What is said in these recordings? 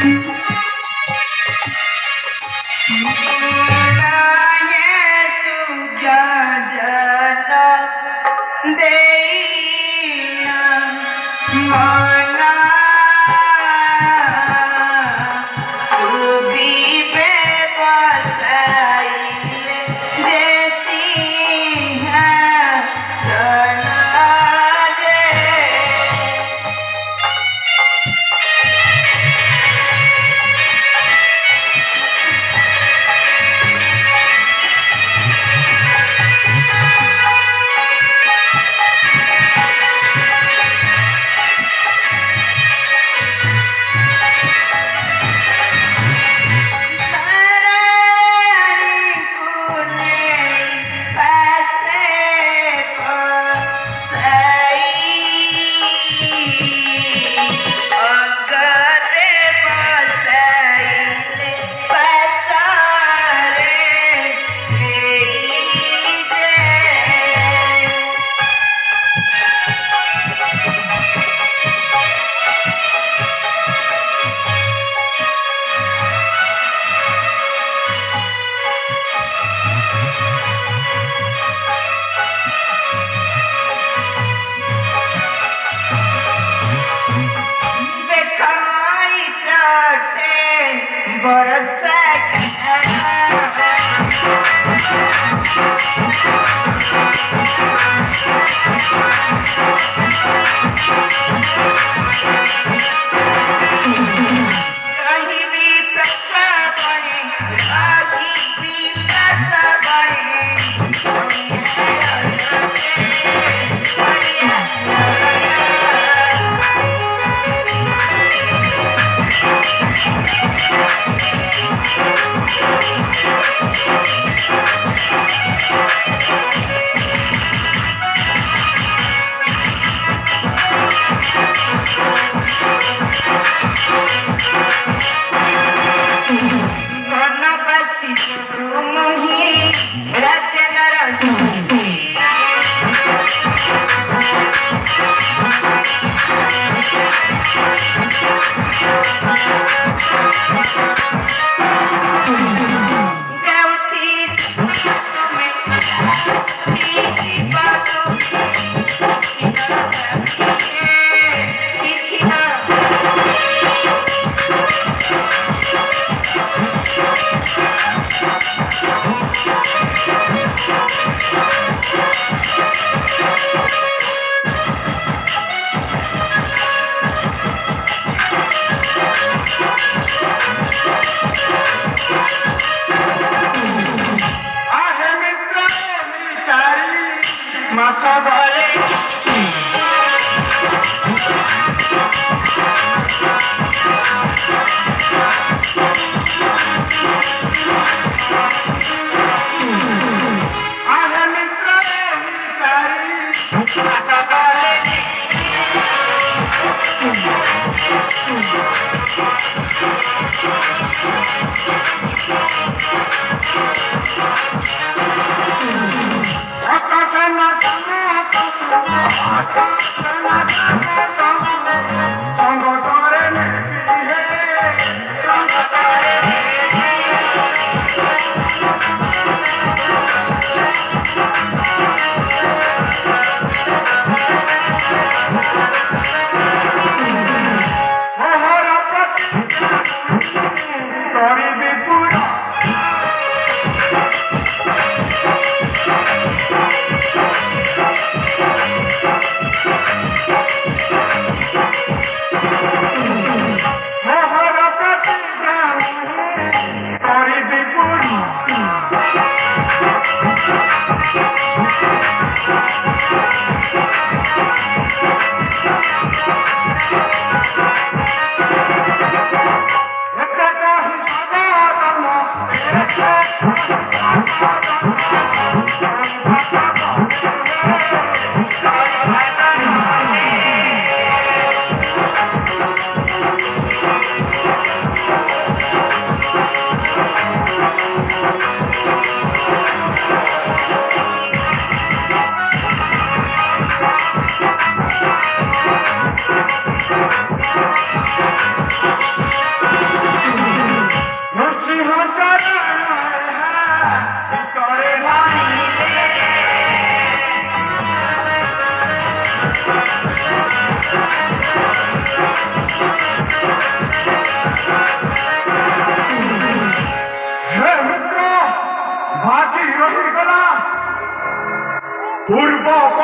Thank you.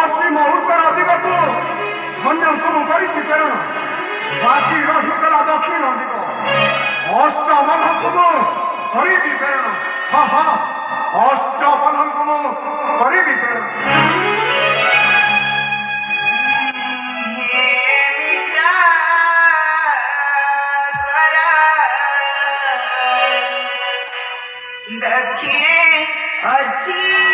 पश्चिम उत्तर दिग को संयम करी प्रेरण बाकी रहीगला दक्षिण दिग अष्टमन को करी प्रेरण हाँ हाँ अष्टमन को करी प्रेरण दक्षिणे अच्छी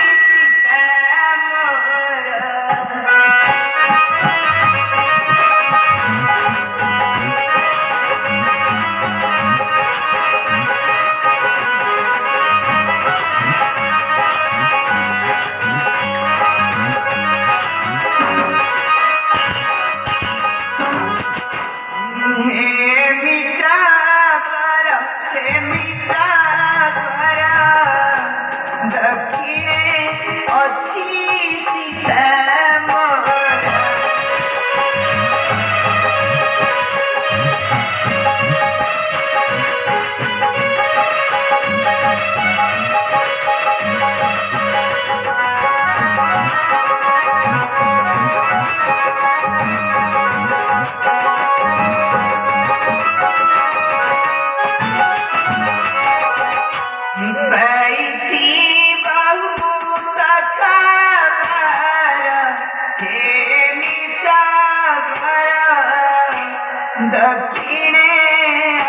दक्षिणे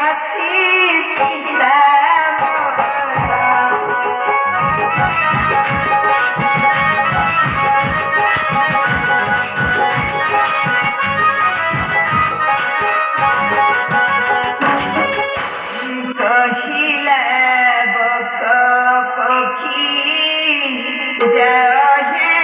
अच्छी सीता कहिले बक पक्षी जहे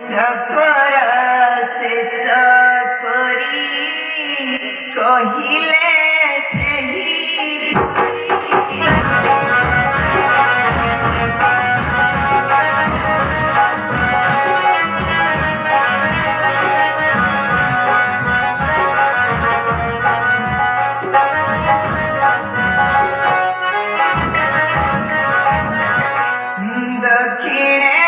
चकर से चकरी कहिले से ही दक्षिणे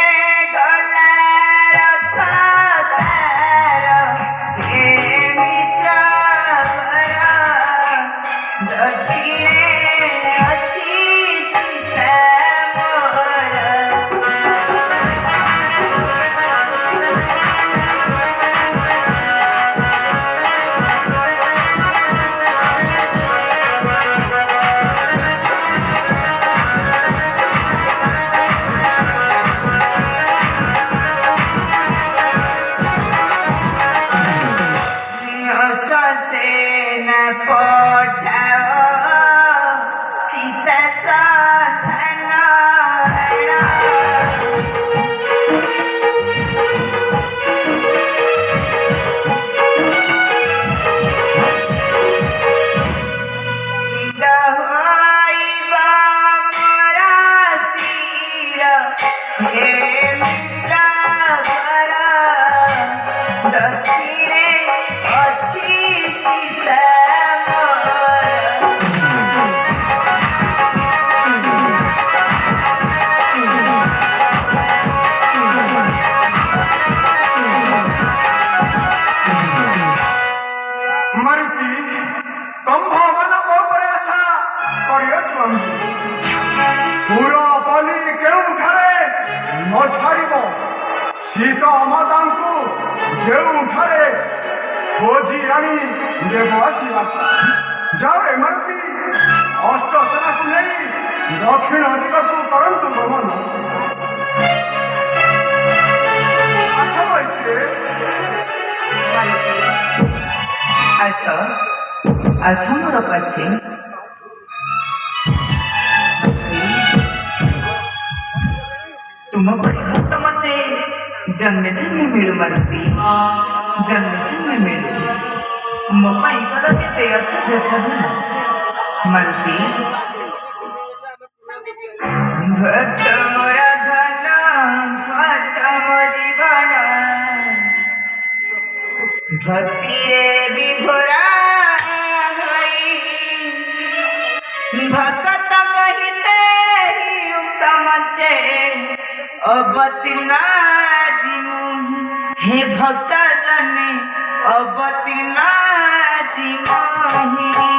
छाड़ शीत अमादा जो खोजी आनी देव आसिया जाओ रे मारुति अष्ट सेना को नहीं दक्षिण दिग को करंतु गमन आशा वैद्य ଆସ ଆସ ମୋର ପାଶେ ତୁମ ପରି ଭକ୍ତ ମତେ ଜନ୍ମେ ଜନ୍ମେ ମିଳୁ ମାରୁତି ଜନ୍ମେ ଜନ୍ମେ ମିଳୁ ମୋ ପାଇଁ କଲ କେତେ ଅସାଧ୍ୟ ସାଧନା ମାରୁତି ଭକ୍ତ ମୋର ଧନ ଭକ୍ତ ମୋ ଜୀବନ ଭକ୍ତିରେ ବିଭୋରା ହୋଇ ଭକ୍ତ କହିତେ ଉତ୍ତମ ଚେ ଅବତୀର୍ଣ୍ଣ ଯିମୁ ହେ ଭକ୍ତ ଜନେ ଅବତୀର୍ଣ୍ଣ ଯିମହି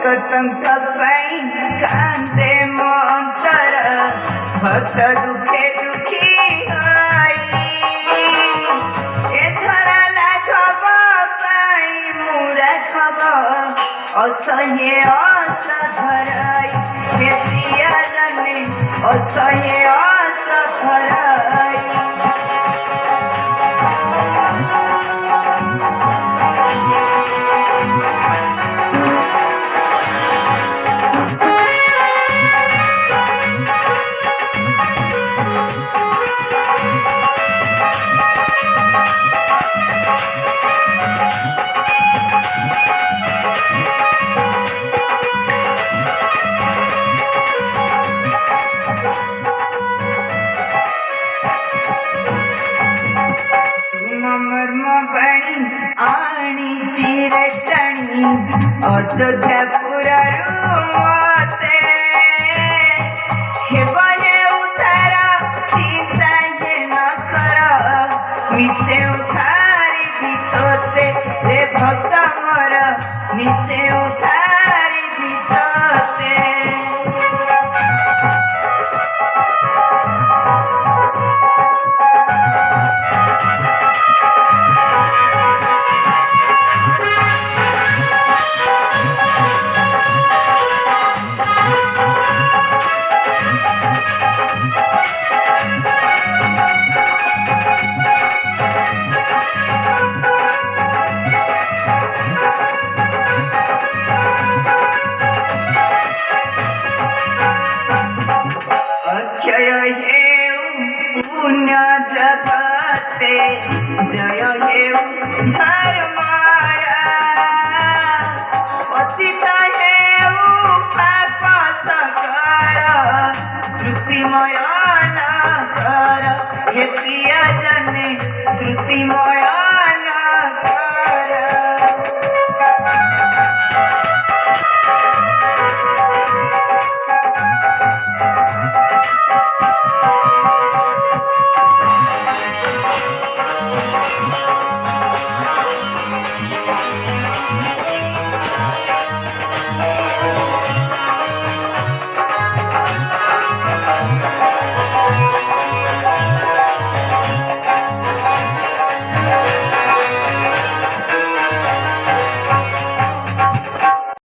भक्तंक पाई कांदे मोंतर भक्त दुखे दुखी होई एथरा लाखब पाई मुरा खब असह्य अस धराई बेसिया जने असह्य अस धराई अयोध्यापुरु मते हेबहे उतार चिंता हे न कर मिसे उतारी बितोते रे भक्त मोर मिसे उतारी बितोते पुण्य जगते जय हेउ धर्माया पतित हेउ पाप सकल श्रुतिमय नगर हे प्रिय जने श्रुतिमय नगर